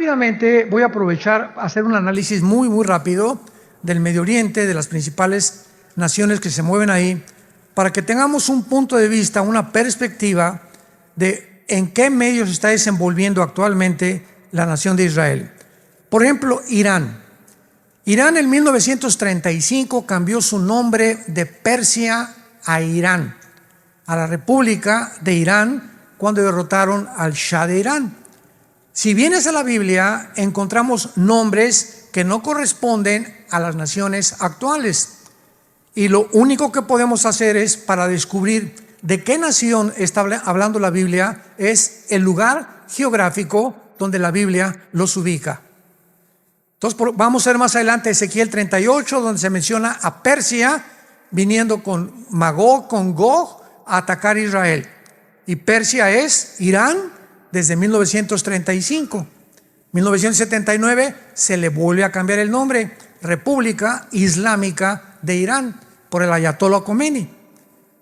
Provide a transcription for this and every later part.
Rápidamente voy a aprovechar a hacer un análisis muy rápido del Medio Oriente, de las principales naciones que se mueven ahí, para que tengamos un punto de vista, una perspectiva de en qué medio se está desenvolviendo actualmente la nación de Israel. Por ejemplo, Irán. Irán en 1935 cambió su nombre de Persia a Irán, a la República de Irán, cuando derrotaron al Shah de Irán. Si vienes a la Biblia, encontramos nombres que no corresponden a las naciones actuales. Y lo único que podemos hacer es, para descubrir de qué nación está hablando la Biblia, es el lugar geográfico donde la Biblia los ubica. Entonces vamos a ver más adelante Ezequiel 38, donde se menciona a Persia viniendo con Magog, con Gog, a atacar a Israel. Y Persia es Irán desde 1935. 1979 se le vuelve a cambiar el nombre, República Islámica de Irán, por el Ayatollah Khomeini.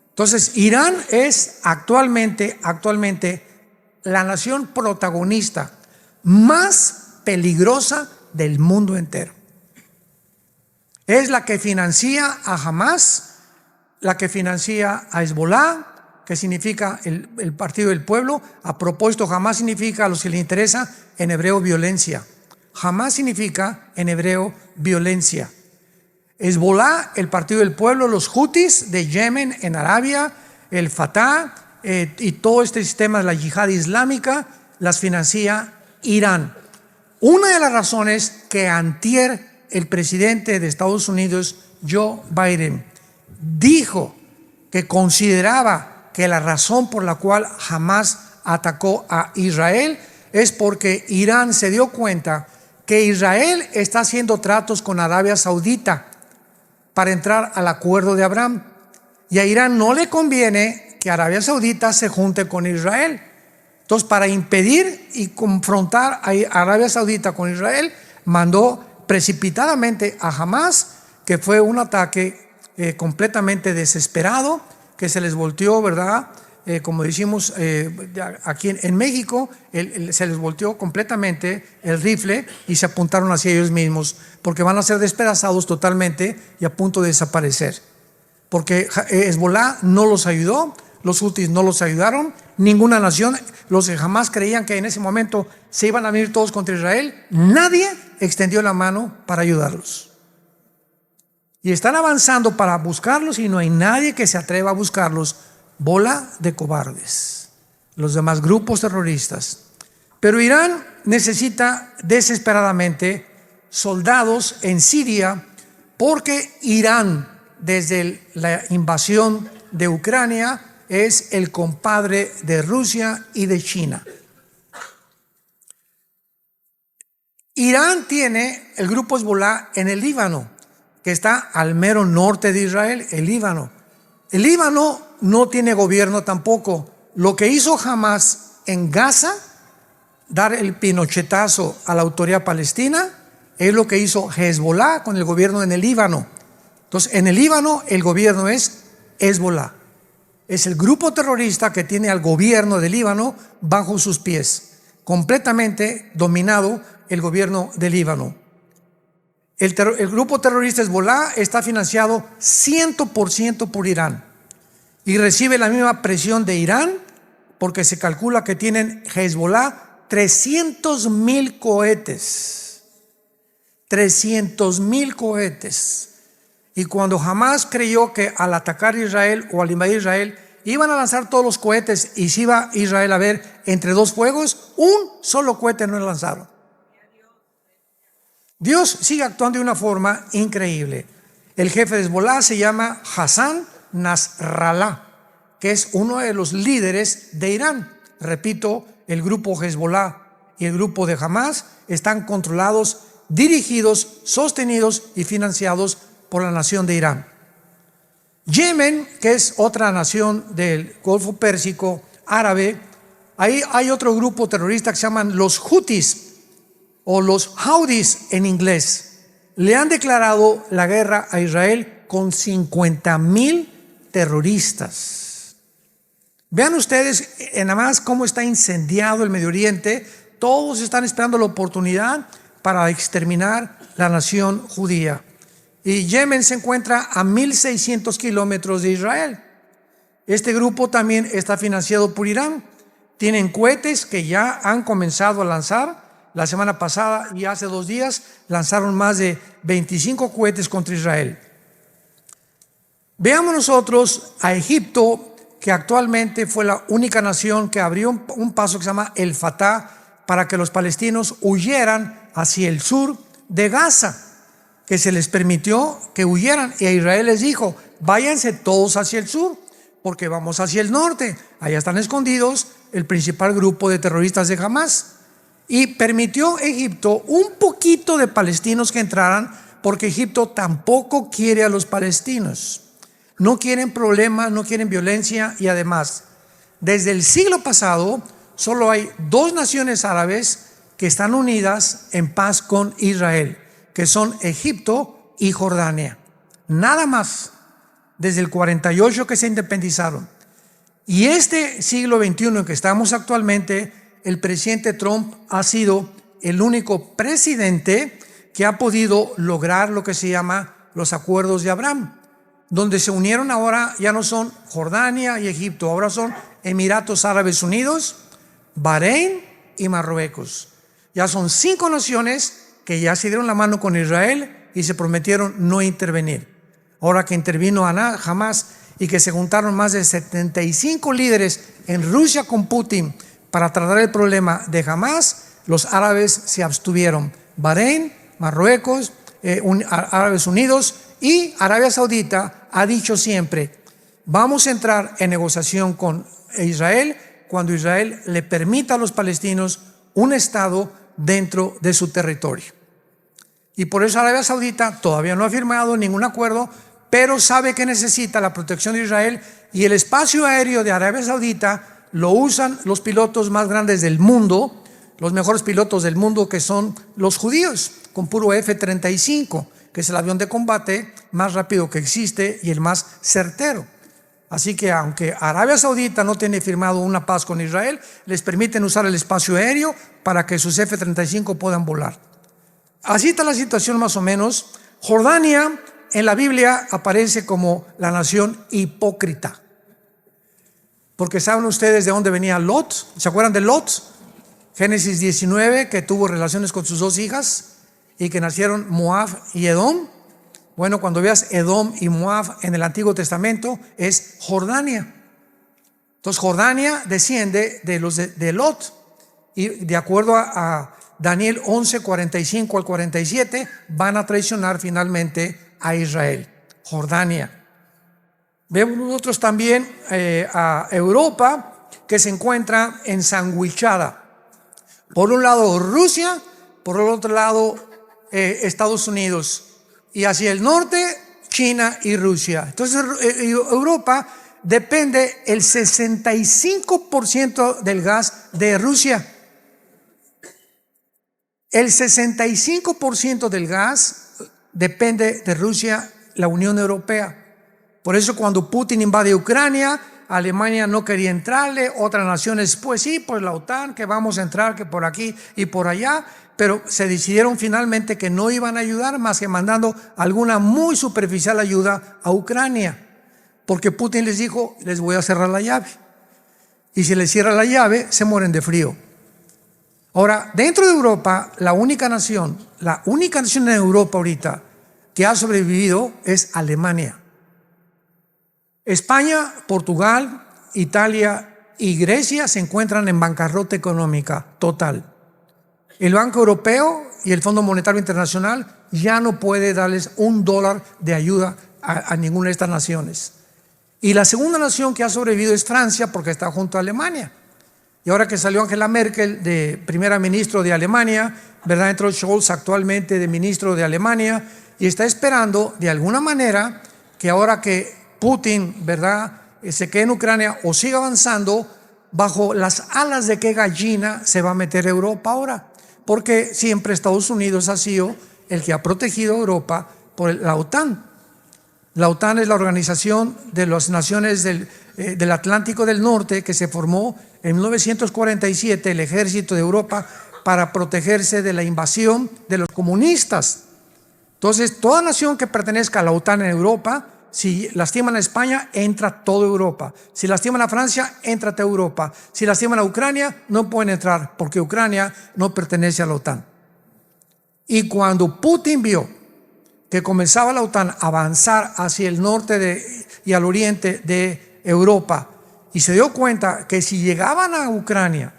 Entonces, Irán es actualmente la nación protagonista más peligrosa del mundo entero. Es la que financia a Hamas, la que financia a Hezbollah, que significa el partido del pueblo. A propósito, Hamas significa, a los que les interesa, en hebreo violencia. Hamas significa en hebreo violencia. Hezbollah, el partido del pueblo, los Houthis de Yemen en Arabia, el Fatah y todo este sistema de la yihad islámica las financia Irán. Una de las razones que antier el presidente de Estados Unidos, Joe Biden, dijo que consideraba que la razón por la cual Hamas atacó a Israel es porque Irán se dio cuenta que Israel está haciendo tratos con Arabia Saudita para entrar al acuerdo de Abraham, y a Irán no le conviene que Arabia Saudita se junte con Israel. Entonces, para impedir y confrontar a Arabia Saudita con Israel, mandó precipitadamente a Hamas, que fue un ataque completamente desesperado, que se les volteó, ¿verdad? Como decimos aquí en México, se les volteó completamente el rifle y se apuntaron hacia ellos mismos, porque van a ser despedazados totalmente y a punto de desaparecer. Porque Hezbollah no los ayudó, los Houthis no los ayudaron, ninguna nación, los que jamás creían que en ese momento se iban a venir todos contra Israel, nadie extendió la mano para ayudarlos. Y están avanzando para buscarlos y no hay nadie que se atreva a buscarlos. Bola de cobardes, los demás grupos terroristas. Pero Irán necesita desesperadamente soldados en Siria, porque Irán, desde la invasión de Ucrania, es el compadre de Rusia y de China. Irán tiene el grupo Hezbollah en el Líbano, que está al mero norte de Israel, el Líbano. El Líbano no tiene gobierno tampoco. Lo que hizo Hamas en Gaza, dar el pinochetazo a la autoridad palestina, es lo que hizo Hezbollah con el gobierno en el Líbano. Entonces, en el Líbano el gobierno es Hezbollah. Es el grupo terrorista que tiene al gobierno del Líbano bajo sus pies, completamente dominado el gobierno del Líbano. El grupo terrorista Hezbollah está financiado 100% por Irán y recibe la misma presión de Irán, porque se calcula que tienen Hezbollah 300,000 cohetes. 300,000 cohetes. Y cuando Hamas creyó que al atacar Israel o al invadir Israel iban a lanzar todos los cohetes y se iba Israel a ver entre dos fuegos, un solo cohete no lanzaron. Dios sigue actuando de una forma increíble. El jefe de Hezbollah se llama Hassan Nasrallah, que es uno de los líderes de Irán. Repito, el grupo Hezbollah y el grupo de Hamas están controlados, dirigidos, sostenidos y financiados por la nación de Irán. Yemen, que es otra nación del Golfo Pérsico árabe, ahí hay otro grupo terrorista que se llaman los Houthis, o los Houthis en inglés. Le han declarado la guerra a Israel con 50,000 terroristas. Vean ustedes nada más cómo está incendiado el Medio Oriente. todos están esperando la oportunidad para exterminar la nación judía. Y Yemen se encuentra a 1.600 kilómetros de Israel. Este grupo también está financiado por Irán. Tienen cohetes que ya han comenzado a lanzar. La semana pasada y hace 2 días lanzaron más de 25 cohetes contra Israel. Veamos nosotros a Egipto, que actualmente fue la única nación que abrió un paso que se llama el Fatah para que los palestinos huyeran hacia el sur de Gaza, que se les permitió que huyeran, y a Israel les dijo: váyanse todos hacia el sur, porque vamos hacia el norte, allá están escondidos el principal grupo de terroristas de Hamas. Y permitió Egipto un poquito de palestinos que entraran, porque Egipto tampoco quiere a los palestinos. No quieren problemas, no quieren violencia, y además, desde el siglo pasado, solo hay 2 naciones árabes que están unidas en paz con Israel, que son Egipto y Jordania. Nada más, desde el 48 que se independizaron. Y este siglo XXI en que estamos actualmente, el presidente Trump ha sido el único presidente que ha podido lograr lo que se llama los acuerdos de Abraham, donde se unieron ahora, ya no son Jordania y Egipto, ahora son Emiratos Árabes Unidos, Bahrein y Marruecos. Ya son 5 naciones que ya se dieron la mano con Israel y se prometieron no intervenir. Ahora que intervino Hamas y que se juntaron más de 75 líderes en Rusia con Putin para tratar el problema de Hamas, los árabes se abstuvieron. Bahrein, Marruecos, Árabes Unidos y Arabia Saudita ha dicho siempre: vamos a entrar en negociación con Israel cuando Israel le permita a los palestinos un estado dentro de su territorio. Y por eso Arabia Saudita todavía no ha firmado ningún acuerdo, pero sabe que necesita la protección de Israel, y el espacio aéreo de Arabia Saudita lo usan los pilotos más grandes del mundo, los mejores pilotos del mundo, que son los judíos, con puro F-35, que es el avión de combate más rápido que existe y el más certero. Así que aunque Arabia Saudita no tiene firmado una paz con Israel, les permiten usar el espacio aéreo para que sus F-35 puedan volar. Así está la situación más o menos. Jordania en la Biblia aparece como la nación hipócrita, porque ¿saben ustedes de dónde venía Lot? ¿Se acuerdan de Lot? Génesis 19, que tuvo relaciones con sus 2 hijas y que nacieron Moab y Edom. Bueno, cuando veas Edom y Moab en el Antiguo Testamento, es Jordania. Entonces Jordania desciende de los de Lot, y de acuerdo a Daniel 11, 45 al 47, van a traicionar finalmente a Israel. Jordania. Vemos nosotros también a Europa, que se encuentra ensanguichada. Por un lado Rusia, por el otro lado Estados Unidos, y hacia el norte China y Rusia. Entonces Europa depende el 65% del gas de Rusia. El 65% del gas depende de Rusia, la Unión Europea. Por eso cuando Putin invade Ucrania, Alemania no quería entrarle, otras naciones, pues sí, pues la OTAN, que vamos a entrar, que por aquí y por allá, pero se decidieron finalmente que no iban a ayudar más que mandando alguna muy superficial ayuda a Ucrania, porque Putin les dijo: les voy a cerrar la llave, y si les cierra la llave, se mueren de frío. Ahora, dentro de Europa, la única nación en Europa ahorita que ha sobrevivido es Alemania. España, Portugal, Italia y Grecia se encuentran en bancarrota económica total. El Banco Europeo y el Fondo Monetario Internacional ya no puede darles $1 de ayuda a ninguna de estas naciones. Y la segunda nación que ha sobrevivido es Francia, porque está junto a Alemania. Y ahora que salió Angela Merkel de primera ministro de Alemania, ¿verdad?, entró Scholz actualmente de ministro de Alemania, y está esperando de alguna manera que ahora que Putin, ¿verdad?, se quede en Ucrania o siga avanzando, bajo las alas de qué gallina se va a meter Europa ahora, porque siempre Estados Unidos ha sido el que ha protegido a Europa por la OTAN. La OTAN es la organización de las naciones del Atlántico del Norte, que se formó en 1947, el ejército de Europa, para protegerse de la invasión de los comunistas. Entonces, toda nación que pertenezca a la OTAN en Europa, si lastiman a España, entra toda Europa. Si lastiman a Francia, entra toda Europa. Si lastiman a Ucrania, no pueden entrar porque Ucrania no pertenece a la OTAN. Y cuando Putin vio que comenzaba la OTAN a avanzar hacia el norte y al oriente de Europa, y se dio cuenta que si llegaban a Ucrania,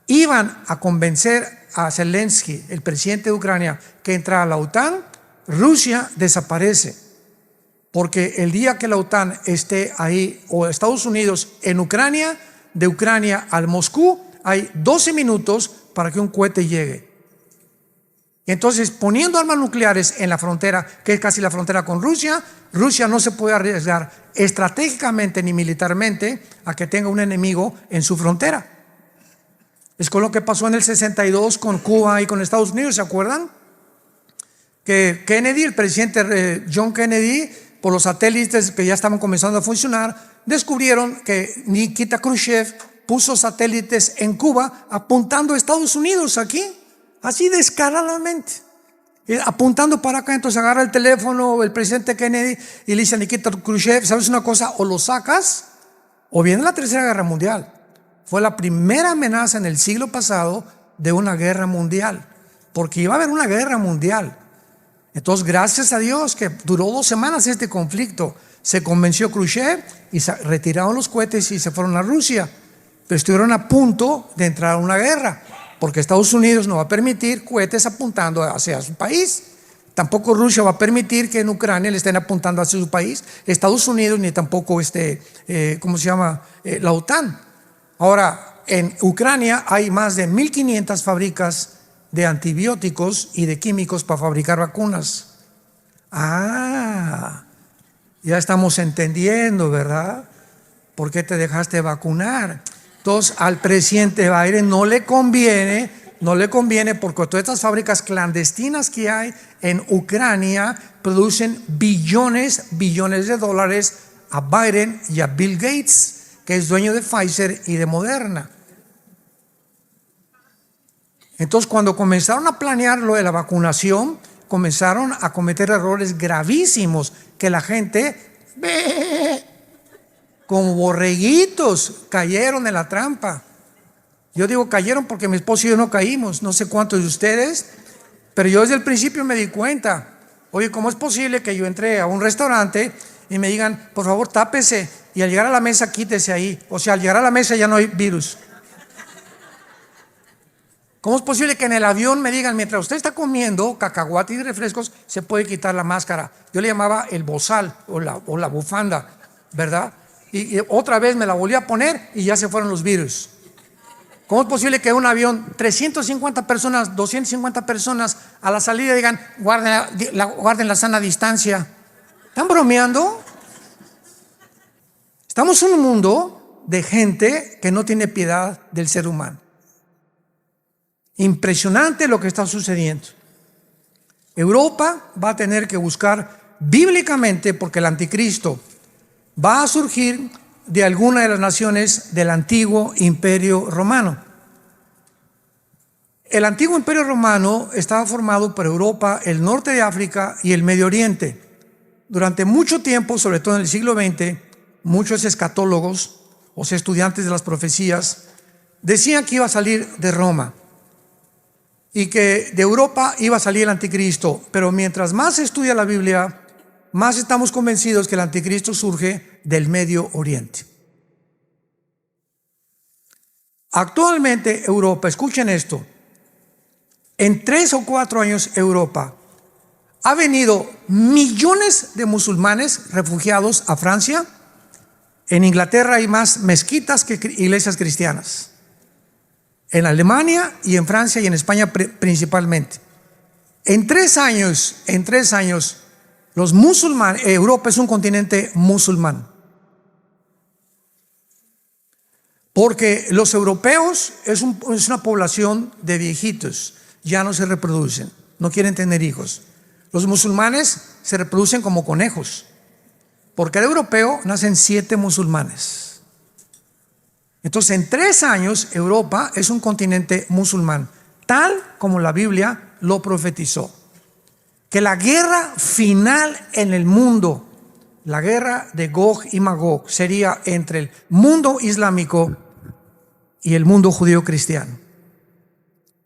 iban a convencer a Zelensky, el presidente de Ucrania, que entrara a la OTAN, Rusia desaparece. Porque el día que la OTAN esté ahí, o Estados Unidos en Ucrania, de Ucrania al Moscú, hay 12 minutos para que un cohete llegue. Entonces, poniendo armas nucleares en la frontera, que es casi la frontera con Rusia, Rusia no se puede arriesgar estratégicamente ni militarmente a que tenga un enemigo en su frontera. Es con lo que pasó en el 62 con Cuba y con Estados Unidos, ¿se acuerdan? Que Kennedy, el presidente John Kennedy, por los satélites que ya estaban comenzando a funcionar, descubrieron que Nikita Khrushchev puso satélites en Cuba apuntando a Estados Unidos aquí, así descaradamente, apuntando para acá. Entonces agarra el teléfono el presidente Kennedy y le dice a Nikita Khrushchev, ¿sabes una cosa? O lo sacas o viene la Tercera Guerra Mundial. Fue la primera amenaza en el siglo pasado de una guerra mundial, porque iba a haber una guerra mundial. Entonces, gracias a Dios que duró 2 semanas este conflicto. Se convenció Khrushchev y se retiraron los cohetes y se fueron a Rusia. Pero estuvieron a punto de entrar a una guerra, porque Estados Unidos no va a permitir cohetes apuntando hacia su país. Tampoco Rusia va a permitir que en Ucrania le estén apuntando hacia su país, Estados Unidos, ni tampoco la OTAN. Ahora, en Ucrania hay más de 1,500 fábricas de antibióticos y de químicos para fabricar vacunas. Ya estamos entendiendo, ¿verdad? ¿Por qué te dejaste vacunar? Entonces, al presidente Biden no le conviene porque todas estas fábricas clandestinas que hay en Ucrania producen billones de dólares a Biden y a Bill Gates, que es dueño de Pfizer y de Moderna. Entonces, cuando comenzaron a planear lo de la vacunación, comenzaron a cometer errores gravísimos que la gente, como borreguitos, cayeron en la trampa. Yo digo cayeron porque mi esposo y yo no caímos, no sé cuántos de ustedes, pero yo desde el principio me di cuenta. Oye, ¿cómo es posible que yo entré a un restaurante y me digan, por favor, tápese, y al llegar a la mesa quítese ahí? O sea, al llegar a la mesa ya no hay virus. ¿Cómo es posible que en el avión me digan, mientras usted está comiendo cacahuate y refrescos, se puede quitar la máscara? Yo le llamaba el bozal o la bufanda, ¿verdad? Y otra vez me la volví a poner y ya se fueron los virus. ¿Cómo es posible que en un avión 350 personas, 250 personas a la salida digan, guarden la sana distancia? ¿Están bromeando? Estamos en un mundo de gente que no tiene piedad del ser humano. Impresionante lo que está sucediendo. Europa va a tener que buscar bíblicamente, porque el anticristo va a surgir de alguna de las naciones del antiguo imperio romano. El antiguo imperio romano estaba formado por Europa, el norte de África y el Medio Oriente. Durante mucho tiempo, sobre todo en el siglo XX, muchos escatólogos, o sea, estudiantes de las profecías, decían que iba a salir de Roma y que de Europa iba a salir el anticristo. Pero mientras más se estudia la Biblia, más estamos convencidos que el anticristo surge del Medio Oriente. Actualmente Europa, escuchen esto, en 3 o 4 años Europa ha venido millones de musulmanes refugiados a Francia. En Inglaterra hay más mezquitas que iglesias cristianas. En Alemania y en Francia y en España principalmente. En 3 años, los musulmanes, Europa es un continente musulmán. Porque los europeos es una población de viejitos, ya no se reproducen, no quieren tener hijos. Los musulmanes se reproducen como conejos. Por cada europeo nacen 7 musulmanes. Entonces, en 3 años, Europa es un continente musulmán. tal como la Biblia lo profetizó. Que la guerra final en el mundo, la guerra de Gog y Magog, sería entre el mundo islámico y el mundo judío cristiano.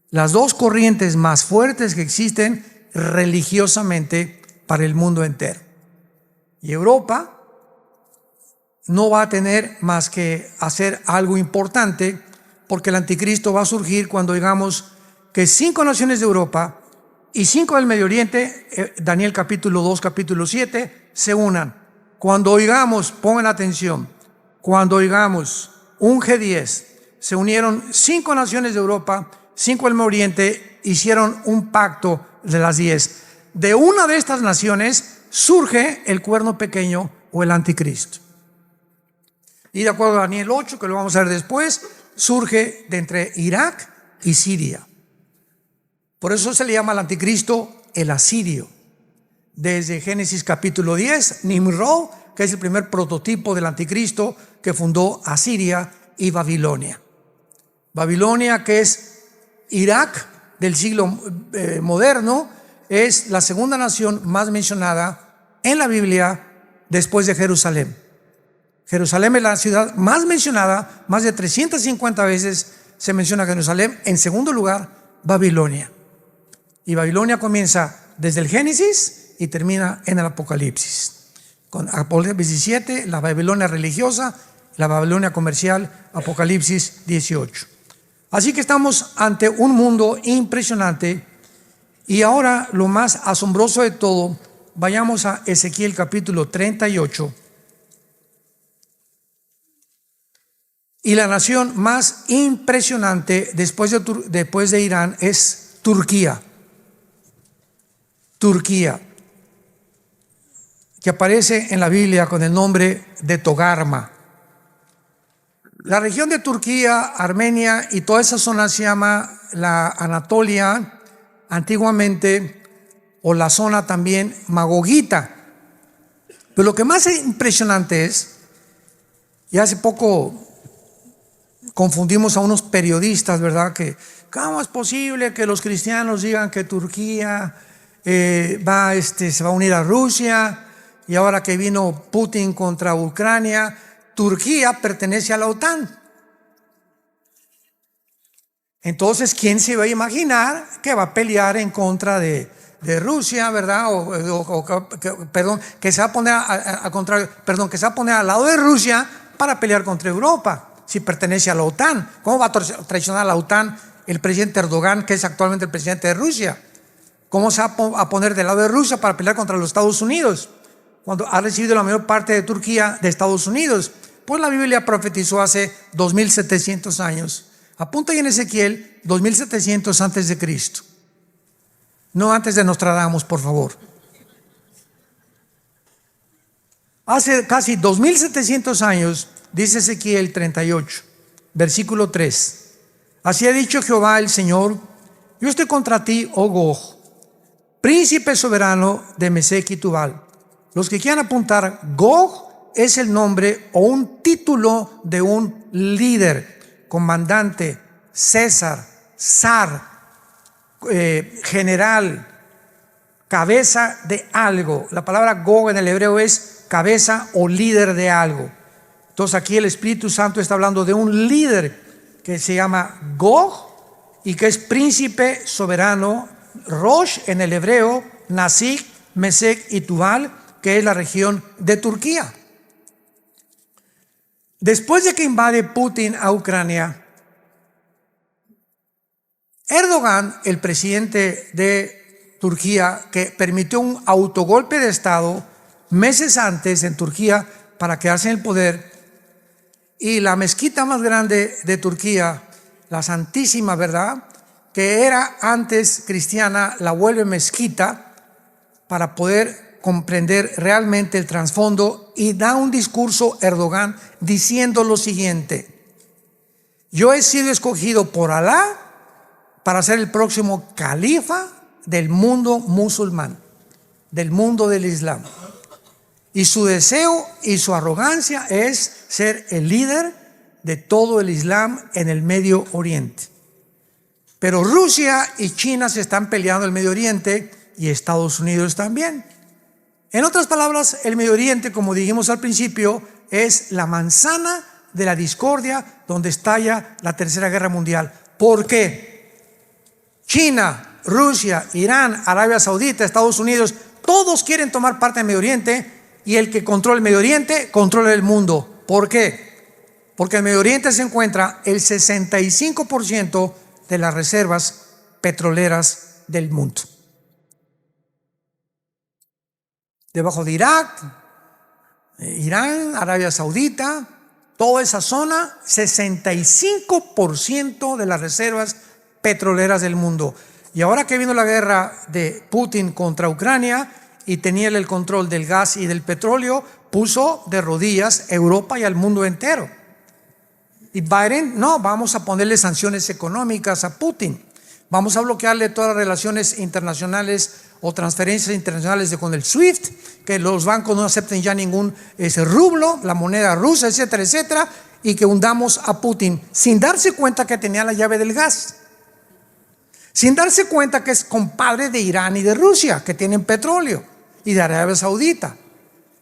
Las dos corrientes más fuertes que existen religiosamente para el mundo entero. Y Europa no va a tener más que hacer algo importante, porque el anticristo va a surgir cuando digamos que 5 naciones de Europa y 5 del Medio Oriente, Daniel capítulo 2, capítulo 7, se unan. Cuando oigamos, pongan atención, cuando oigamos un G10, se unieron 5 naciones de Europa, 5 del Medio Oriente, hicieron un pacto de las 10. De una de estas naciones surge el cuerno pequeño o el anticristo. Y de acuerdo a Daniel 8, que lo vamos a ver después, surge de entre Irak y Siria. Por eso se le llama al anticristo el asirio. Desde Génesis capítulo 10, Nimrod, que es el primer prototipo del anticristo que fundó Asiria y Babilonia. Babilonia, que es Irak del siglo moderno, es la segunda nación más mencionada en la Biblia después de Jerusalén. Jerusalén es la ciudad más mencionada, más de 350 veces se menciona Jerusalén. En segundo lugar, Babilonia. Y Babilonia comienza desde el Génesis y termina en el Apocalipsis. Con Apocalipsis 17, la Babilonia religiosa, la Babilonia comercial, Apocalipsis 18. Así que estamos ante un mundo impresionante. Y ahora lo más asombroso de todo, vayamos a Ezequiel capítulo 38. Y la nación más impresionante después de Irán es Turquía. Turquía, que aparece en la Biblia con el nombre de Togarma. La región de Turquía, Armenia y toda esa zona se llama la Anatolia antiguamente, o la zona también magogita. Pero lo que más impresionante es, y hace poco confundimos a unos periodistas, ¿verdad? Que ¿cómo es posible que los cristianos digan que Turquía se va a unir a Rusia? Y ahora que vino Putin contra Ucrania, Turquía pertenece a la OTAN. Entonces, ¿quién se va a imaginar que va a pelear en contra de Rusia, ¿verdad? Que se va a poner al contrario, que se va a poner al lado de Rusia para pelear contra Europa, si pertenece a la OTAN. ¿Cómo va a traicionar a la OTAN el presidente Erdogan, que es actualmente el presidente de Rusia? ¿Cómo se va a poner del lado de Rusia para pelear contra los Estados Unidos, cuando ha recibido la mayor parte de Turquía de Estados Unidos? Pues la Biblia profetizó hace 2700 años. Apunta ahí en Ezequiel, 2700 antes de Cristo. No antes de Nostradamus, por favor. Hace casi 2700 años, dice Ezequiel 38, versículo 3. Así ha dicho Jehová el Señor: yo estoy contra ti, oh Gog, príncipe soberano de Mesec y Tubal. Los que quieran apuntar, Gog es el nombre o un título de un líder, comandante, César, zar, general, cabeza de algo. La palabra Gog en el hebreo es cabeza o líder de algo. Entonces aquí el Espíritu Santo está hablando de un líder que se llama Gog y que es príncipe soberano, Rosh en el hebreo, Nasik, Mesec y Tubal, que es la región de Turquía. Después de que invade Putin a Ucrania, Erdogan, el presidente de Turquía, que permitió un autogolpe de Estado meses antes en Turquía para quedarse en el poder, y la mezquita más grande de Turquía, la Santísima, ¿verdad?, que era antes cristiana, la vuelve mezquita para poder comprender realmente el trasfondo, y da un discurso Erdogan diciendo lo siguiente: yo he sido escogido por Alá para ser el próximo califa del mundo musulmán, del mundo del Islam. Y su deseo y su arrogancia es ser el líder de todo el Islam en el Medio Oriente. Pero Rusia y China se están peleando el Medio Oriente y Estados Unidos también. En otras palabras, el Medio Oriente, como dijimos al principio, es la manzana de la discordia donde estalla la Tercera Guerra Mundial. ¿Por qué? China, Rusia, Irán, Arabia Saudita, Estados Unidos, todos quieren tomar parte del Medio Oriente, y el que controla el Medio Oriente controla el mundo. ¿Por qué? Porque en el Medio Oriente se encuentra el 65% de las reservas petroleras del mundo. Debajo de Irak, Irán, Arabia Saudita, toda esa zona, 65% de las reservas petroleras del mundo. Y ahora que vino la guerra de Putin contra Ucrania y tenía el control del gas y del petróleo, puso de rodillas a Europa y al mundo entero. Y Biden, no, vamos a ponerle sanciones económicas a Putin. Vamos a bloquearle todas las relaciones internacionales o transferencias internacionales con el SWIFT, que los bancos no acepten ya ningún rublo, la moneda rusa, etcétera, etcétera, y que hundamos a Putin sin darse cuenta que tenía la llave del gas, sin darse cuenta que es compadre de Irán y de Rusia, que tienen petróleo, y de Arabia Saudita.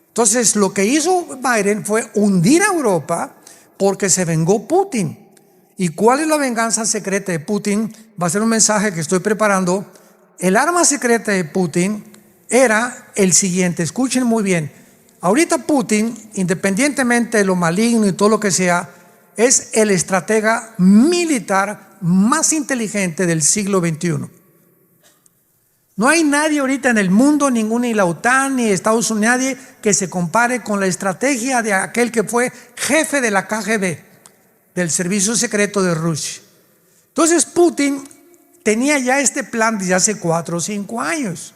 Entonces, lo que hizo Biden fue hundir a Europa porque se vengó Putin. ¿Y cuál es la venganza secreta de Putin? Va a ser un mensaje que estoy preparando. El arma secreta de Putin era el siguiente, escuchen muy bien. Ahorita Putin, independientemente de lo maligno y todo lo que sea, es el estratega militar más inteligente del siglo XXI. No hay nadie ahorita en el mundo, ni la OTAN, ni Estados Unidos, nadie que se compare con la estrategia de aquel que fue jefe de la KGB, del servicio secreto de Rusia. Entonces Putin tenía ya este plan desde hace 4 o 5 años.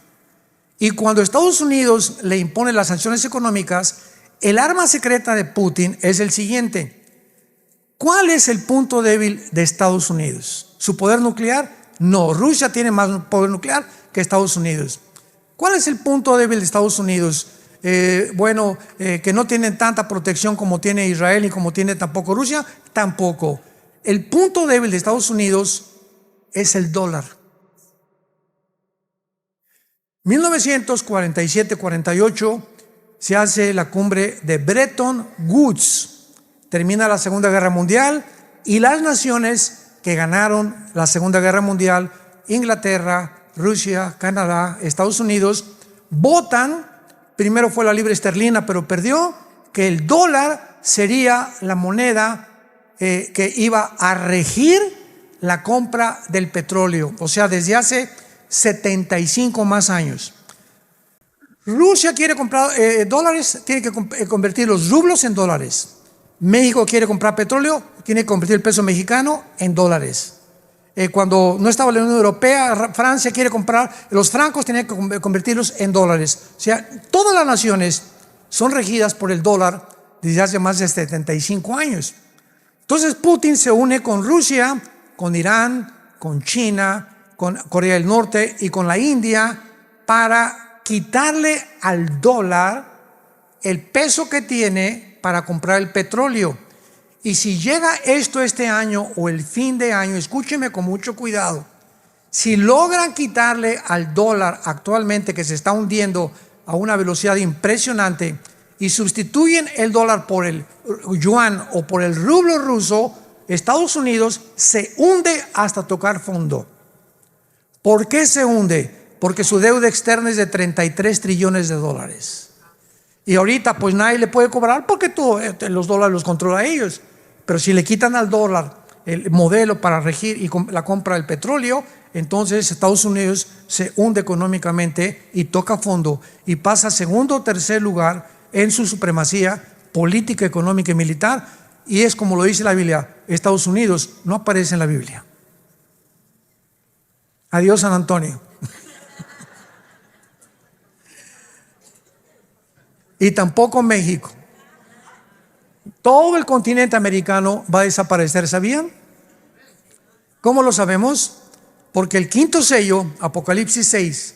Y cuando Estados Unidos le impone las sanciones económicas, el arma secreta de Putin es el siguiente. ¿Cuál es el punto débil de Estados Unidos? ¿Su poder nuclear? No, Rusia tiene más poder nuclear que Estados Unidos. ¿Cuál es el punto débil de Estados Unidos? Que no tienen tanta protección como tiene Israel y como tiene tampoco Rusia, tampoco. El punto débil de Estados Unidos es el dólar. 1947-48 se hace la cumbre de Bretton Woods. Termina la Segunda Guerra Mundial y las naciones que ganaron la Segunda Guerra Mundial, Inglaterra, Rusia, Canadá, Estados Unidos, votan, primero fue la libra esterlina, pero perdió, que el dólar sería la moneda que iba a regir la compra del petróleo, o sea, desde hace 75 más años. Rusia quiere comprar dólares, tiene que convertir los rublos en dólares. México quiere comprar petróleo, tiene que convertir el peso mexicano en dólares. Cuando no estaba la Unión Europea, Francia quiere comprar los francos, tiene que convertirlos en dólares. O sea, todas las naciones son regidas por el dólar desde hace más de 75 años. Entonces Putin se une con Rusia, con Irán, con China, con Corea del Norte y con la India para quitarle al dólar el peso que tiene para comprar el petróleo. Y si llega esto este año o el fin de año, escúcheme con mucho cuidado, si logran quitarle al dólar actualmente que se está hundiendo a una velocidad impresionante y sustituyen el dólar por el yuan o por el rublo ruso, Estados Unidos se hunde hasta tocar fondo. ¿Por qué se hunde? Porque su deuda externa es de 33 trillones de dólares. Y ahorita pues nadie le puede cobrar porque los dólares los controla ellos. Pero si le quitan al dólar el modelo para regir y la compra del petróleo, entonces Estados Unidos se hunde económicamente y toca fondo y pasa a segundo o tercer lugar en su supremacía política, económica y militar. Y es como lo dice la Biblia, Estados Unidos no aparece en la Biblia. Adiós, San Antonio. Y tampoco México. Todo el continente americano va a desaparecer, ¿sabían? ¿Cómo lo sabemos? Porque el quinto sello, Apocalipsis 6,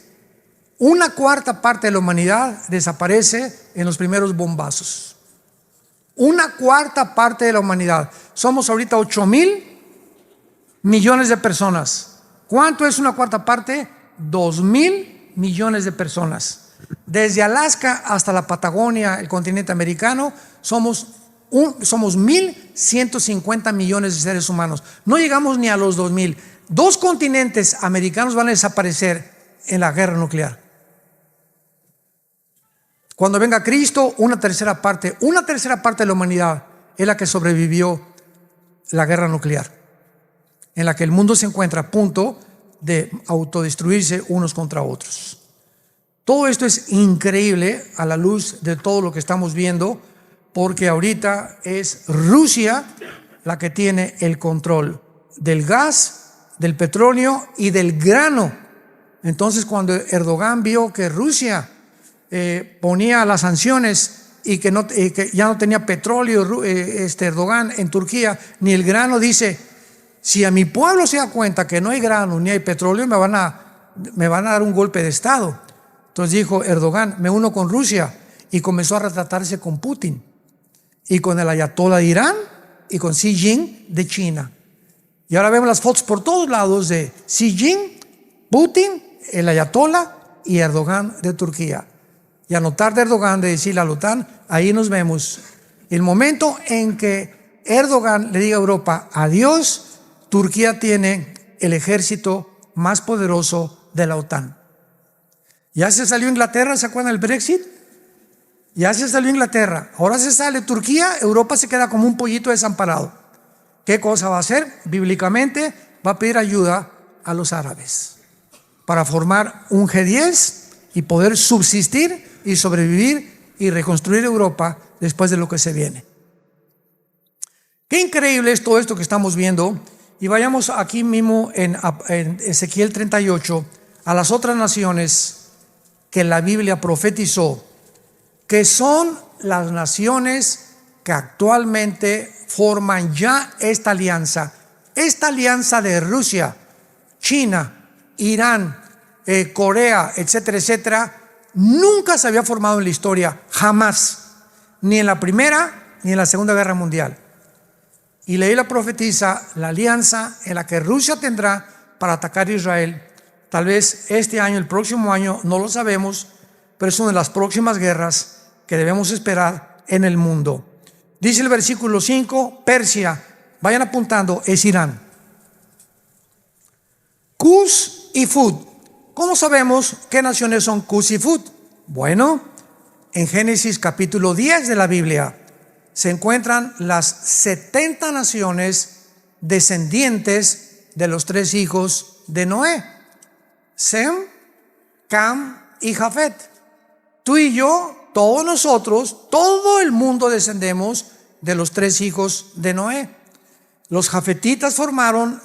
1/4 parte de la humanidad desaparece en los primeros bombazos. 1/4 parte de la humanidad. Somos ahorita 8,000 millones de personas. ¿Cuánto es una cuarta parte? 2.000 millones de personas. Desde Alaska hasta la Patagonia, el continente americano, somos 1.150 millones de seres humanos. No llegamos ni a los 2.000. 2 continentes americanos van a desaparecer en la guerra nuclear. Cuando venga Cristo, una tercera parte de la humanidad es la que sobrevivió la guerra nuclear, en la que el mundo se encuentra a punto de autodestruirse unos contra otros. Todo esto es increíble a la luz de todo lo que estamos viendo, porque ahorita es Rusia la que tiene el control del gas, del petróleo y del grano. Entonces, cuando Erdogan vio que Rusia ponía las sanciones y que ya no tenía petróleo Erdogan en Turquía, ni el grano, dice: si a mi pueblo se da cuenta que no hay grano ni hay petróleo, me van a dar un golpe de estado. Entonces dijo Erdogan: me uno con Rusia, y comenzó a retratarse con Putin y con el ayatollah de Irán y con Xi Jinping de China. Y ahora vemos las fotos por todos lados de Xi Jinping, Putin, el ayatollah y Erdogan de Turquía. Y a notar de Erdogan de decirle a la OTAN: ahí nos vemos. El momento en que Erdogan le diga a Europa adiós, Turquía tiene el ejército más poderoso de la OTAN. Ya se salió Inglaterra, ¿se acuerdan del Brexit? Ya se salió Inglaterra, ahora se sale Turquía, Europa se queda como un pollito desamparado. ¿Qué cosa va a hacer? Bíblicamente va a pedir ayuda a los árabes para formar un G10 y poder subsistir y sobrevivir y reconstruir Europa después de lo que se viene. Qué increíble es todo esto que estamos viendo. Y vayamos aquí mismo en Ezequiel 38 a las otras naciones que la Biblia profetizó, que son las naciones que actualmente forman ya esta alianza de Rusia, China, Irán, Corea, etcétera, etcétera. Nunca se había formado en la historia, jamás, ni en la Primera ni en la Segunda Guerra Mundial. Y leí la profetiza la alianza en la que Rusia tendrá para atacar a Israel. Tal vez este año, el próximo año, no lo sabemos, pero es una de las próximas guerras que debemos esperar en el mundo. Dice el versículo 5, Persia, vayan apuntando, es Irán. Cus y Fut. ¿Cómo sabemos qué naciones son Cus y Fut? Bueno, en Génesis capítulo 10 de la Biblia se encuentran las 70 naciones descendientes de los 3 hijos de Noé: Sem, Cam y Jafet. Tú y yo, todos nosotros, todo el mundo descendemos de los 3 hijos de Noé. Los jafetitas formaron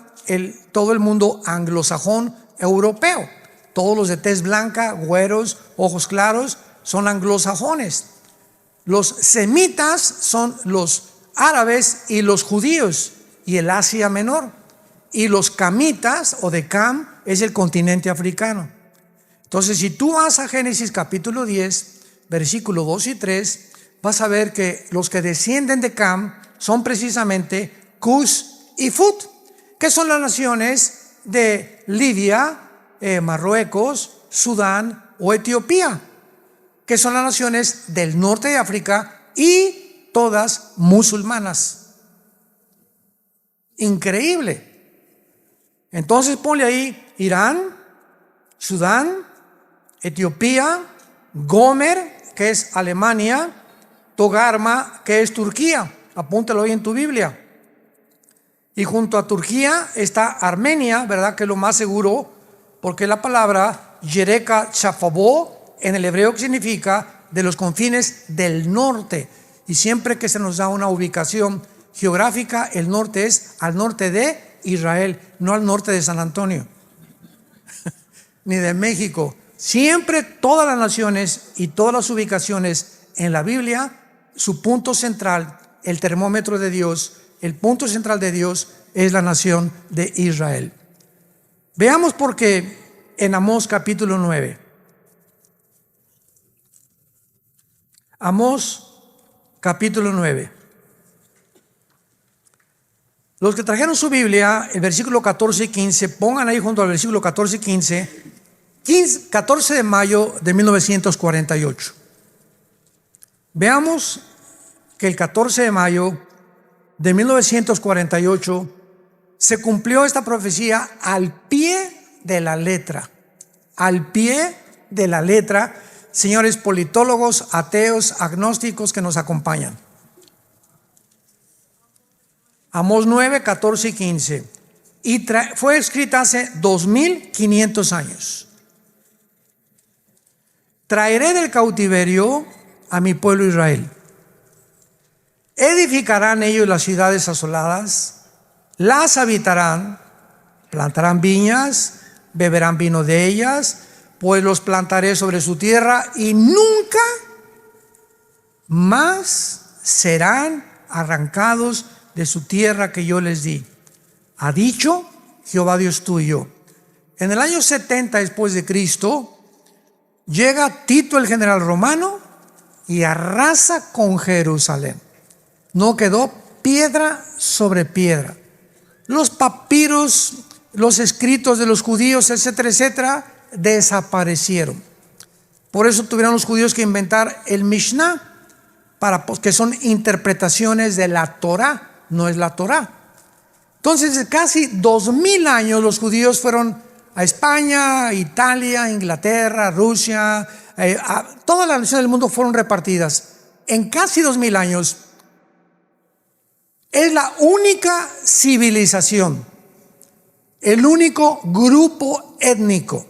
todo el mundo anglosajón europeo. Todos los de tez blanca, güeros, ojos claros, son anglosajones. Los semitas son los árabes y los judíos y el Asia Menor. Y los camitas o de Cam es el continente africano. Entonces, si tú vas a Génesis capítulo 10, versículo 2 y 3, vas a ver que los que descienden de Cam son precisamente Cus y Fut, que son las naciones de Libia, Marruecos, Sudán o Etiopía, que son las naciones del norte de África y todas musulmanas. Increíble. Entonces ponle ahí Irán, Sudán, Etiopía, Gomer, que es Alemania, Togarma, que es Turquía. Apúntalo ahí en tu Biblia. Y junto a Turquía está Armenia, ¿verdad? Que es lo más seguro, porque la palabra Yereka Chafabó en el hebreo, que significa de los confines del norte. Y siempre que se nos da una ubicación geográfica, el norte es al norte de Israel, no al norte de San Antonio ni de México. Siempre todas las naciones y todas las ubicaciones en la Biblia, su punto central, el termómetro de Dios, el punto central de Dios es la nación de Israel. Veamos por qué en Amós capítulo 9. Amós capítulo 9. Los que trajeron su Biblia, el versículo 14 y 15, pongan ahí junto al versículo 14 y 15, 14 de mayo de 1948. Veamos que el 14 de mayo de 1948 se cumplió esta profecía al pie de la letra. Al pie de la letra, señores politólogos, ateos, agnósticos que nos acompañan. Amós 9, 14 y 15. Y fue escrita hace 2500 años. Traeré del cautiverio a mi pueblo Israel. Edificarán ellos las ciudades asoladas, las habitarán, plantarán viñas, beberán vino de ellas, pues los plantaré sobre su tierra y nunca más serán arrancados de su tierra que yo les di. Ha dicho Jehová Dios tuyo. En el año 70 después de Cristo, llega Tito el general romano y arrasa con Jerusalén. No quedó piedra sobre piedra. Los papiros, los escritos de los judíos, etcétera, etcétera, desaparecieron. Por eso tuvieron los judíos que inventar el Mishnah, que son interpretaciones de la Torah, no es la Torah. Entonces, casi 2000 años los judíos fueron a España, Italia, Inglaterra, Rusia, todas las naciones del mundo fueron repartidas. En casi 2000 años es la única civilización, el único grupo étnico,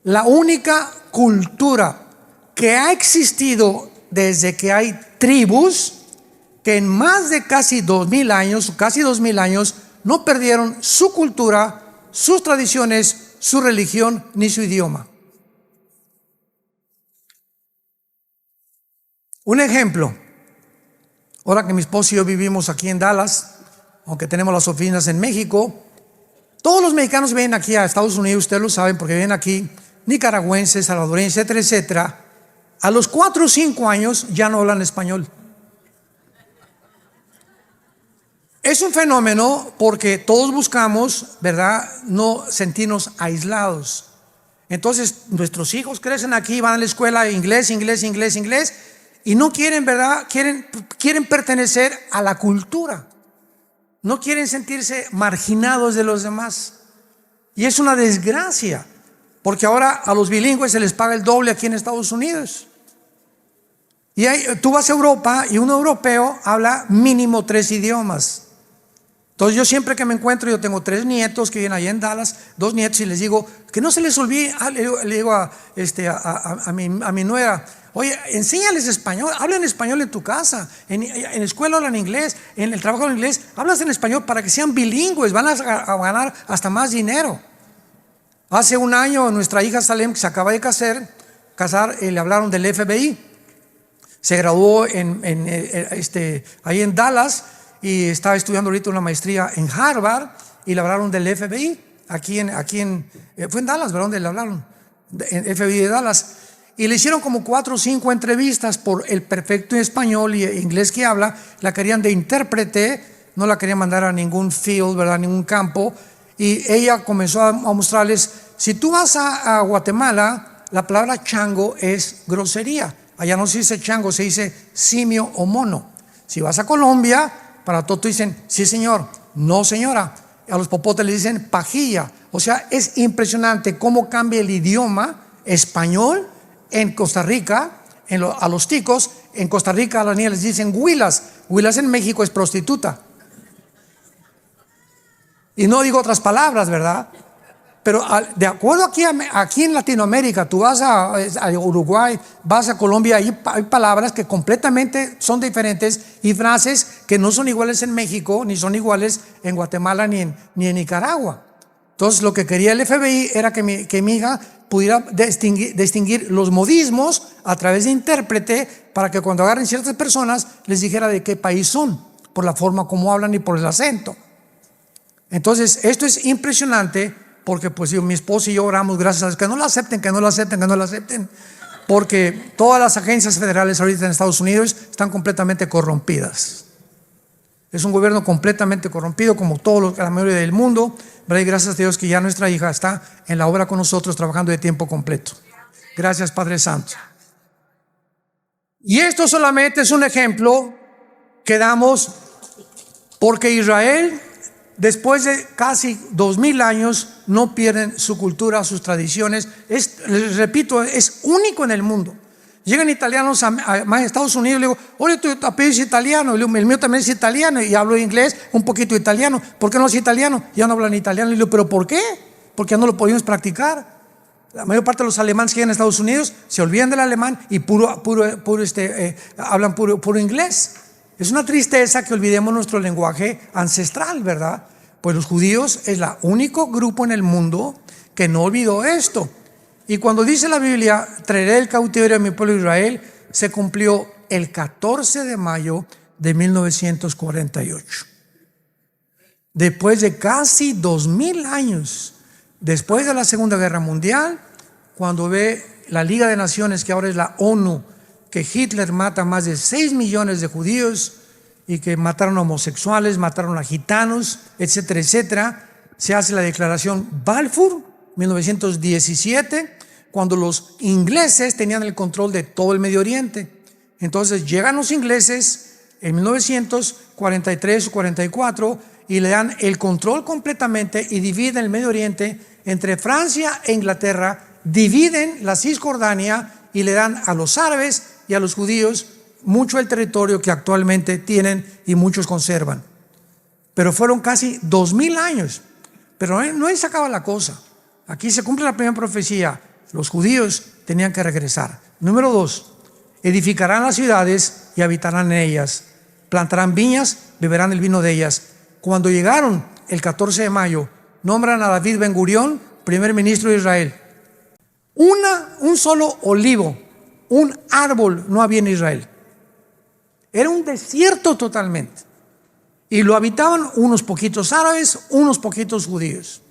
la única cultura que ha existido desde que hay tribus, que en más de casi 2000 años, no perdieron su cultura, sus tradiciones, su religión, ni su idioma. Un ejemplo, ahora que mi esposo y yo vivimos aquí en Dallas, aunque tenemos las oficinas en México, todos los mexicanos vienen aquí a Estados Unidos, ustedes lo saben porque vienen aquí, nicaragüenses, salvadoreños, etcétera, etcétera. A los 4 o 5 años ya no hablan español. Es un fenómeno porque todos buscamos, ¿verdad?, no sentirnos aislados. Entonces nuestros hijos crecen aquí, van a la escuela inglés, y no quieren, ¿verdad?, quieren pertenecer a la cultura. No quieren sentirse marginados de los demás. Y es una desgracia, porque ahora a los bilingües se les paga el doble aquí en Estados Unidos. Y tú vas a Europa y un europeo habla mínimo 3 idiomas. Entonces yo siempre que me encuentro, yo tengo 3 nietos que viven allá en Dallas, 2 nietos, y les digo, que no se les olvide, le digo a mi nuera, oye, enséñales español, hablen español en tu casa, en la escuela hablan inglés, en el trabajo hablan inglés, hablas en español para que sean bilingües, van a ganar hasta más dinero. Hace un año nuestra hija Salem, que se acaba de casar, le hablaron del FBI, se graduó ahí en Dallas, y estaba estudiando ahorita una maestría en Harvard y le hablaron del FBI fue en Dallas, ¿verdad? Donde le hablaron en FBI de Dallas, y le hicieron como 4 o 5 entrevistas por el perfecto español y inglés que habla. La querían de intérprete, no la querían mandar a ningún field, ¿verdad?, ningún campo, y ella comenzó a mostrarles, si tú vas a Guatemala, la palabra chango es grosería, allá no se dice chango, se dice simio o mono. Si vas a Colombia, para todo dicen, sí señor, no señora. A los popotes les dicen pajilla. O sea, es impresionante cómo cambia el idioma español en Costa Rica. A los ticos, en Costa Rica a las niñas les dicen huilas. Huilas en México es prostituta. Y no digo otras palabras, ¿verdad? Pero de acuerdo aquí en Latinoamérica, tú vas a Uruguay, vas a Colombia, hay palabras que completamente son diferentes y frases que no son iguales en México, ni son iguales en Guatemala, ni en Nicaragua. Entonces lo que quería el FBI era que mi hija pudiera distinguir los modismos a través de intérprete, para que cuando agarren ciertas personas les dijera de qué país son, por la forma como hablan y por el acento. Entonces esto es impresionante, porque pues mi esposo y yo oramos, gracias a Dios, que no la acepten, porque todas las agencias federales ahorita en Estados Unidos están completamente corrompidas. Es un gobierno completamente corrompido, como la mayoría del mundo, ¿verdad? Y gracias a Dios que ya nuestra hija está en la obra con nosotros, trabajando de tiempo completo. Gracias, Padre Santo. Y esto solamente es un ejemplo que damos porque Israel, después de casi 2000 años, no pierden su cultura, sus tradiciones. Les repito, es único en el mundo. Llegan italianos a Estados Unidos y le digo, oye, tu apellido es italiano. Y le digo, el mío también es italiano y hablo inglés, un poquito italiano. ¿Por qué no es italiano? Ya no hablan italiano. Y le digo, ¿pero por qué? Porque ya no lo podemos practicar. La mayor parte de los alemanes que llegan a Estados Unidos se olvidan del alemán y hablan puro inglés. Es una tristeza que olvidemos nuestro lenguaje ancestral, ¿verdad? Pues los judíos es el único grupo en el mundo que no olvidó esto. Y cuando dice la Biblia, traeré el cautiverio a mi pueblo Israel, se cumplió el 14 de mayo de 1948. Después de casi 2000 años, después de la Segunda Guerra Mundial, cuando ve la Liga de Naciones, que ahora es la ONU, que Hitler mata a más de 6 millones de judíos y que mataron a homosexuales, mataron a gitanos, etcétera, etcétera, se hace la declaración Balfour, 1917, cuando los ingleses tenían el control de todo el Medio Oriente. Entonces llegan los ingleses en 1943 o 44 y le dan el control completamente y dividen el Medio Oriente entre Francia e Inglaterra, dividen la Cisjordania y le dan a los árabes y a los judíos mucho del territorio que actualmente tienen y muchos conservan. Pero fueron casi 2000 años. Pero no ahí se acaba la cosa. Aquí se cumple la primera profecía. Los judíos tenían que regresar. Número 2, edificarán las ciudades y habitarán en ellas. Plantarán viñas, beberán el vino de ellas. Cuando llegaron el 14 de mayo, nombran a David Ben Gurión primer ministro de Israel. Un solo olivo, un árbol no había en Israel. Era un desierto totalmente. Y lo habitaban unos poquitos árabes, unos poquitos judíos.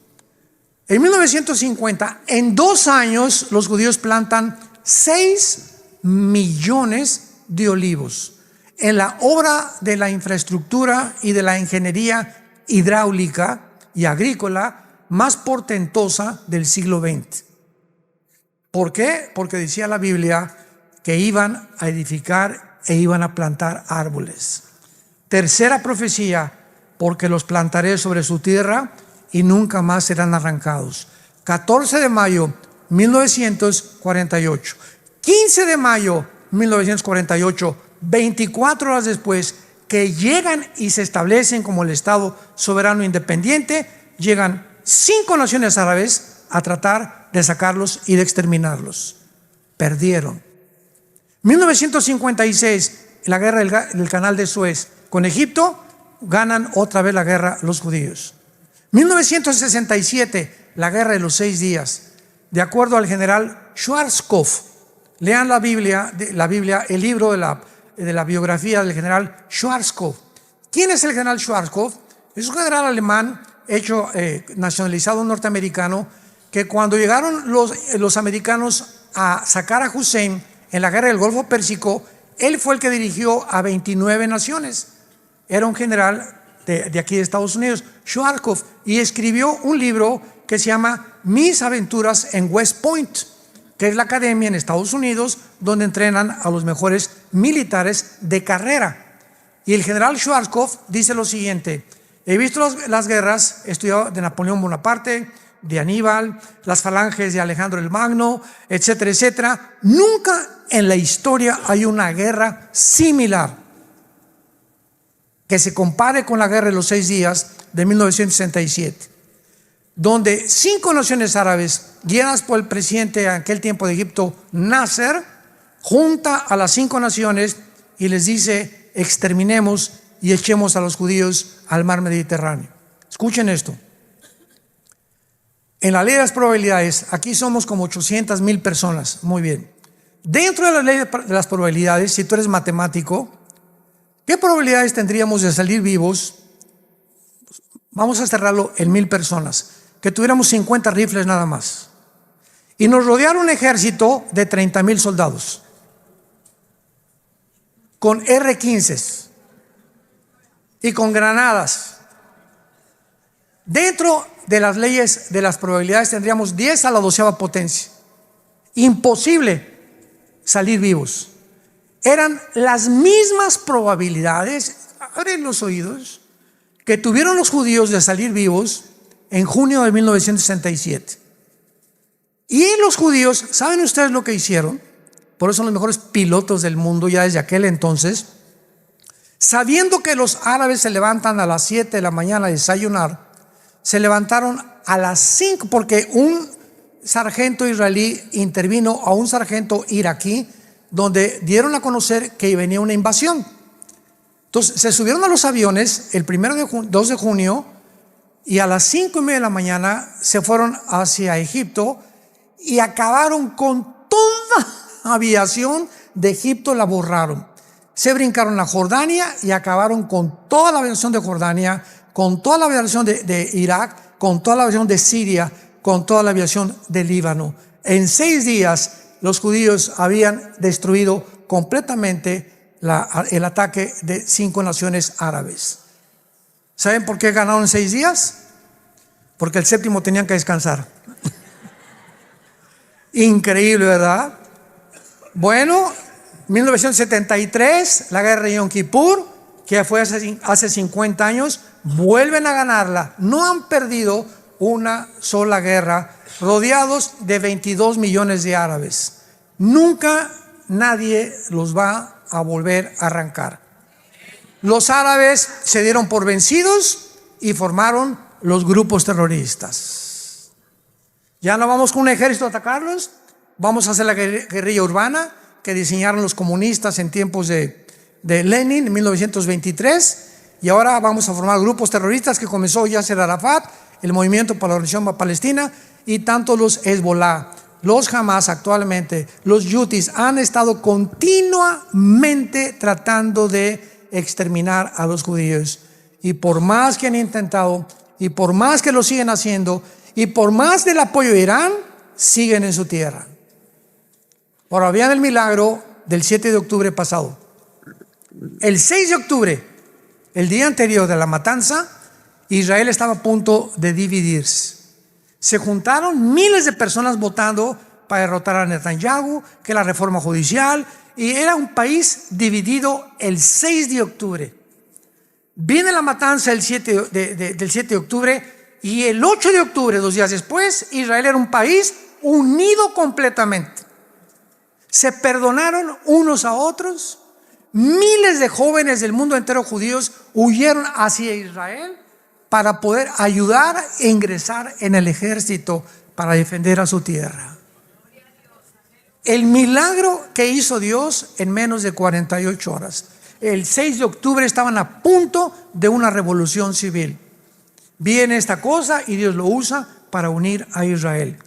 En 1950, en 2 años, los judíos plantan 6 millones de olivos en la obra de la infraestructura y de la ingeniería hidráulica y agrícola más portentosa del siglo XX. ¿Por qué? Porque decía la Biblia que iban a edificar e iban a plantar árboles. Tercera profecía, porque los plantaré sobre su tierra y nunca más serán arrancados. 14 de mayo 1948. 15 de mayo 1948, 24 horas después, que llegan y se establecen como el Estado soberano independiente, llegan 5 naciones árabes a tratar de sacarlos y de exterminarlos. Perdieron. 1956, la guerra del Canal de Suez con Egipto, ganan otra vez la guerra los judíos. 1967, la guerra de los 6 días. De acuerdo al general Schwarzkopf, lean la Biblia, el libro de la biografía del general Schwarzkopf. ¿Quién es el general Schwarzkopf? Es un general alemán nacionalizado norteamericano, que cuando llegaron los americanos a sacar a Hussein en la guerra del Golfo Pérsico, él fue el que dirigió a 29 naciones. Era un general de aquí de Estados Unidos, Schwarzkopf, y escribió un libro que se llama Mis aventuras en West Point, que es la academia en Estados Unidos donde entrenan a los mejores militares de carrera. Y el general Schwarzkopf dice lo siguiente: he visto las guerras, he estudiado de Napoleón Bonaparte, de Aníbal, las falanges de Alejandro el Magno, etcétera, etcétera. Nunca en la historia hay una guerra similar que se compare con la guerra de los 6 días de 1967, donde 5 naciones árabes, guiadas por el presidente en aquel tiempo de Egipto, Nasser, junta a las 5 naciones y les dice: exterminemos y echemos a los judíos al mar Mediterráneo. Escuchen esto. En la ley de las probabilidades, aquí somos como 800,000 personas. Muy bien. Dentro de la ley de las probabilidades, si tú eres matemático, ¿qué probabilidades tendríamos de salir vivos? Vamos a cerrarlo en 1000 personas. Que tuviéramos 50 rifles nada más. Y nos rodeara un ejército de 30,000 soldados. Con R-15s. y con granadas. Dentro de las leyes de las probabilidades tendríamos 10 a la 12ª potencia. Imposible salir vivos. Eran las mismas probabilidades, abren los oídos, que tuvieron los judíos de salir vivos en junio de 1967. Y los judíos, ¿saben ustedes lo que hicieron? Por eso son los mejores pilotos del mundo ya desde aquel entonces. Sabiendo que los árabes se levantan a las 7 de la mañana a desayunar, se levantaron a las 5 porque un sargento israelí intervino a un sargento iraquí donde dieron a conocer que venía una invasión. Entonces se subieron a los aviones el 2 de junio y a las 5:30 de la mañana se fueron hacia Egipto y acabaron con toda aviación de Egipto, la borraron. Se brincaron a Jordania y acabaron con toda la aviación de Jordania, con toda la aviación de Irak, con toda la aviación de Siria, con toda la aviación de Líbano. En 6 días los judíos habían destruido completamente el ataque de 5 naciones árabes. ¿Saben por qué ganaron en 6 días? Porque el 7º tenían que descansar. Increíble, ¿verdad? Bueno, 1973, la guerra de Yom Kippur, que fue hace 50 años, vuelven a ganarla. No han perdido una sola guerra, rodeados de 22 millones de árabes. Nunca nadie los va a volver a arrancar. Los árabes se dieron por vencidos y formaron los grupos terroristas. Ya no vamos con un ejército a atacarlos, vamos a hacer la guerrilla urbana que diseñaron los comunistas en tiempos de Lenin en 1923, y ahora vamos a formar grupos terroristas que comenzó Yasser Arafat, el Movimiento para la Liberación Palestina, y tanto los Hezbollah, los Hamas actualmente, los Yutis han estado continuamente tratando de exterminar a los judíos. Y por más que han intentado, y por más que lo siguen haciendo, y por más del apoyo de Irán, siguen en su tierra. Ahora vean el milagro del 7 de octubre pasado. El 6 de octubre, el día anterior de la matanza, Israel estaba a punto de dividirse. Se juntaron miles de personas votando para derrotar a Netanyahu, que la reforma judicial, y era un país dividido el 6 de octubre. Viene la matanza del 7 de octubre, y el 8 de octubre, 2 días después, Israel era un país unido completamente. Se perdonaron unos a otros. Miles de jóvenes del mundo entero judíos huyeron hacia Israel para poder ayudar e ingresar en el ejército para defender a su tierra. El milagro que hizo Dios en menos de 48 horas. El 6 de octubre estaban a punto de una revolución civil. Viene esta cosa y Dios lo usa para unir a Israel.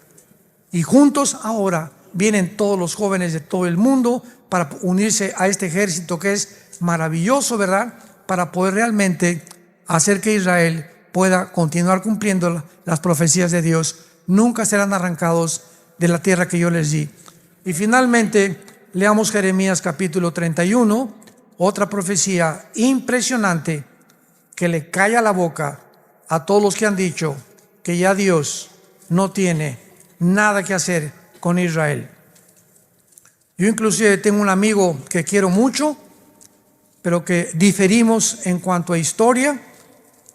Y juntos ahora vienen todos los jóvenes de todo el mundo para unirse a este ejército que es maravilloso, ¿verdad? Para poder realmente hacer que Israel pueda continuar cumpliendo las profecías de Dios. Nunca serán arrancados de la tierra que yo les di. Y finalmente, leamos Jeremías capítulo 31, otra profecía impresionante que le calla la boca a todos los que han dicho que ya Dios no tiene nada que hacer con Israel. Yo inclusive tengo un amigo que quiero mucho, pero que diferimos en cuanto a historia,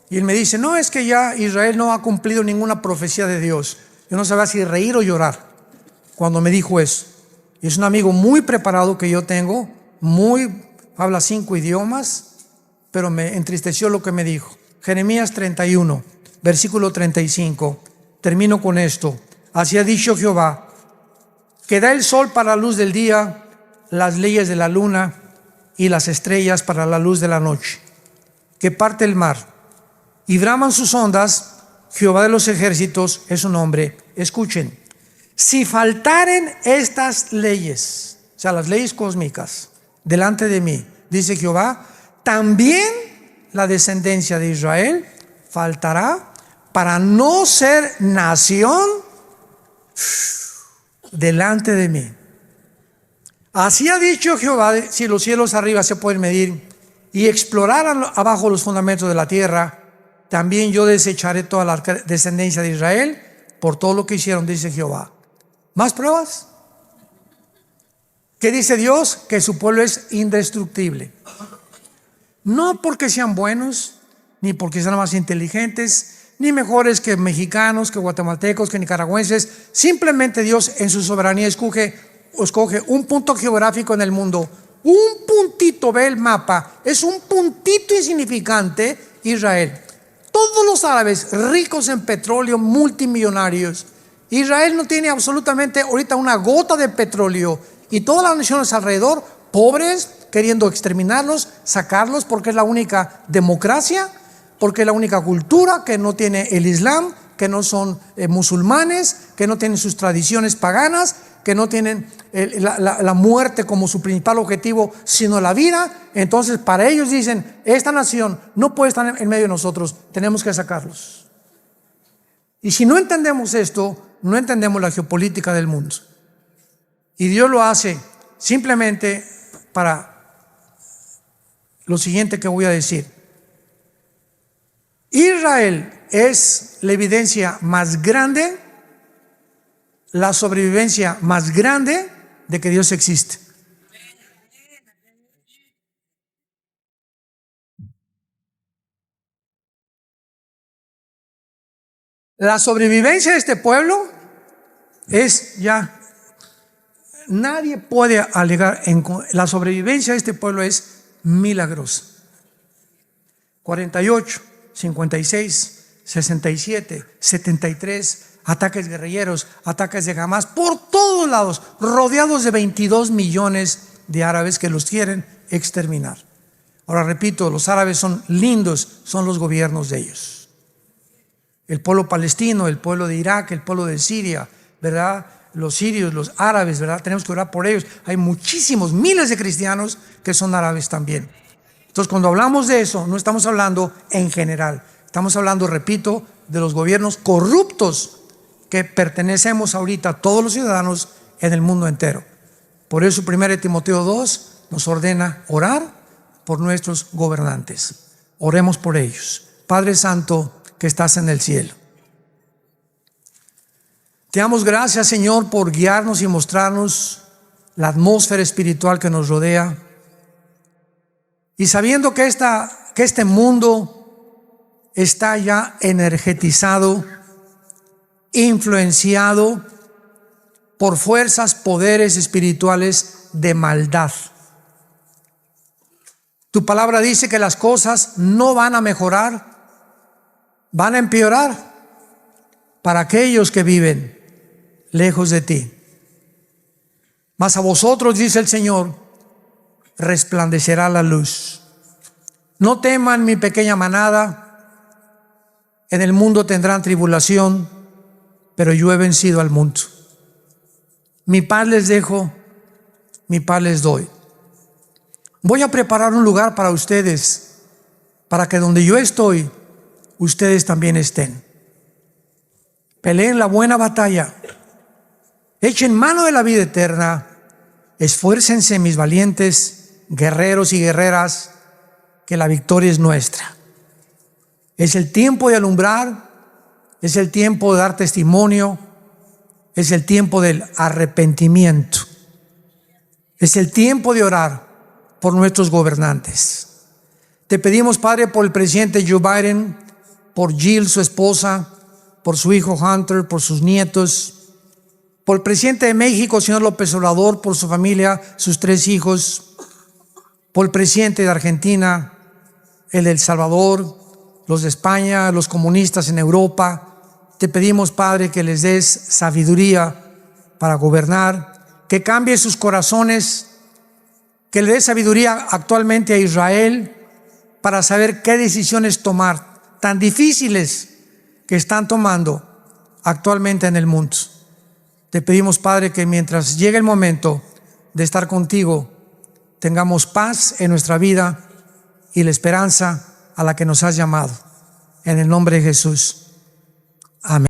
y él me dice, no, es que ya Israel no ha cumplido ninguna profecía de Dios. Yo no sabía si reír o llorar cuando me dijo eso. Y es un amigo muy preparado que yo tengo, habla 5 idiomas, pero me entristeció lo que me dijo. Jeremías 31, versículo 35, termino con esto. Así ha dicho Jehová, que da el sol para la luz del día, las leyes de la luna y las estrellas para la luz de la noche, que parte el mar y braman sus ondas. Jehová de los ejércitos es su nombre. Escuchen, si faltaren estas leyes, o sea, las leyes cósmicas, delante de mí, dice Jehová, también la descendencia de Israel faltará para no ser nación delante de mí. Así ha dicho Jehová, si los cielos arriba se pueden medir y exploraran abajo los fundamentos de la tierra, también yo desecharé toda la descendencia de Israel por todo lo que hicieron, dice Jehová. ¿Más pruebas? ¿Qué dice Dios? Que su pueblo es indestructible. No porque sean buenos, ni porque sean más inteligentes, ni mejores que mexicanos, que guatemaltecos, que nicaragüenses. Simplemente Dios en su soberanía escoge un punto geográfico en el mundo. Un puntito, ve el mapa, es un puntito insignificante, Israel. Todos los árabes ricos en petróleo, multimillonarios. Israel no tiene absolutamente ahorita una gota de petróleo. Y todas las naciones alrededor, pobres, queriendo exterminarlos, sacarlos, porque es la única democracia, porque es la única cultura que no tiene el Islam, que no son musulmanes, que no tienen sus tradiciones paganas, que no tienen la muerte como su principal objetivo, sino la vida. Entonces para ellos dicen, esta nación no puede estar en medio de nosotros, tenemos que sacarlos. Y si no entendemos esto, no entendemos la geopolítica del mundo. Y Dios lo hace simplemente para lo siguiente que voy a decir. Israel es la evidencia más grande, la sobrevivencia más grande de que Dios existe. La sobrevivencia de este pueblo es ya, nadie puede alegar, la sobrevivencia de este pueblo es milagrosa. 48, 56, 67, 73, ataques guerrilleros, ataques de Hamas, por todos lados, rodeados de 22 millones de árabes que los quieren exterminar. Ahora repito, los árabes son lindos, son los gobiernos de ellos. El pueblo palestino, el pueblo de Irak, el pueblo de Siria, ¿verdad? Los sirios, los árabes, ¿verdad? Tenemos que orar por ellos. Hay muchísimos, miles de cristianos que son árabes también. Entonces, cuando hablamos de eso, no estamos hablando en general. Estamos hablando, repito, de los gobiernos corruptos que pertenecemos ahorita todos los ciudadanos en el mundo entero. Por eso 1 Timoteo 2 nos ordena orar por nuestros gobernantes. Oremos por ellos. Padre Santo que estás en el cielo, te damos gracias, Señor, por guiarnos y mostrarnos la atmósfera espiritual que nos rodea. Y sabiendo que este mundo está ya energetizado, influenciado por fuerzas, poderes espirituales de maldad. Tu palabra dice que las cosas no van a mejorar, van a empeorar para aquellos que viven lejos de ti. Mas a vosotros, dice el Señor, resplandecerá la luz. No teman, mi pequeña manada, en el mundo tendrán tribulación, pero yo he vencido al mundo. Mi paz les dejo, mi paz les doy. Voy a preparar un lugar para ustedes, para que donde yo estoy, ustedes también estén. Peleen la buena batalla, echen mano de la vida eterna, esfuércense, mis valientes guerreros y guerreras, que la victoria es nuestra. Es el tiempo de alumbrar, es el tiempo de dar testimonio, es el tiempo del arrepentimiento, es el tiempo de orar por nuestros gobernantes. Te pedimos, Padre, por el presidente Joe Biden, por Jill, su esposa, por su hijo Hunter, por sus nietos, por el presidente de México, señor López Obrador, por su familia, sus 3 hijos, por el presidente de Argentina, el de El Salvador, los de España, los comunistas en Europa. Te pedimos, Padre, que les des sabiduría para gobernar, que cambie sus corazones, que le des sabiduría actualmente a Israel para saber qué decisiones tomar, tan difíciles que están tomando actualmente en el mundo. Te pedimos, Padre, que mientras llegue el momento de estar contigo, tengamos paz en nuestra vida y la esperanza a la que nos has llamado. En el nombre de Jesús. Amén.